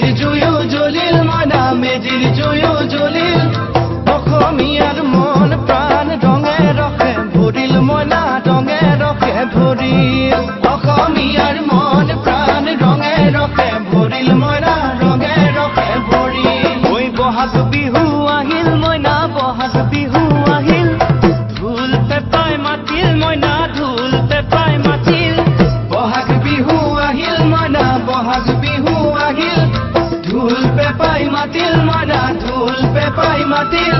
মেজিৰ জুয়ো জ্বলিল মইনা মেজিৰ জুয়ো জ্বলিল অসমীয়াৰ মন প্ৰাণ ৰঙে ৰসে ভৰিল মইনা ৰঙে ৰসে ভৰিল অসমীয়াৰ মন প্ৰাণ ৰঙে ৰসে ভৰিল মইনা ৰঙে ৰসে ভৰিল ঐ বহাগ বিহু আহিল মইনা বহাগ বিহু আহিল ঢোল পেঁপাই মাতিল মইনা ঢোল পেঁপাই মাতিল বহাগ বিহু আহিল মইনা বহাগ বিহু আহিল ঢোল পেঁপাই মাতিল মইনা ঢোল পেঁপাই মাতিল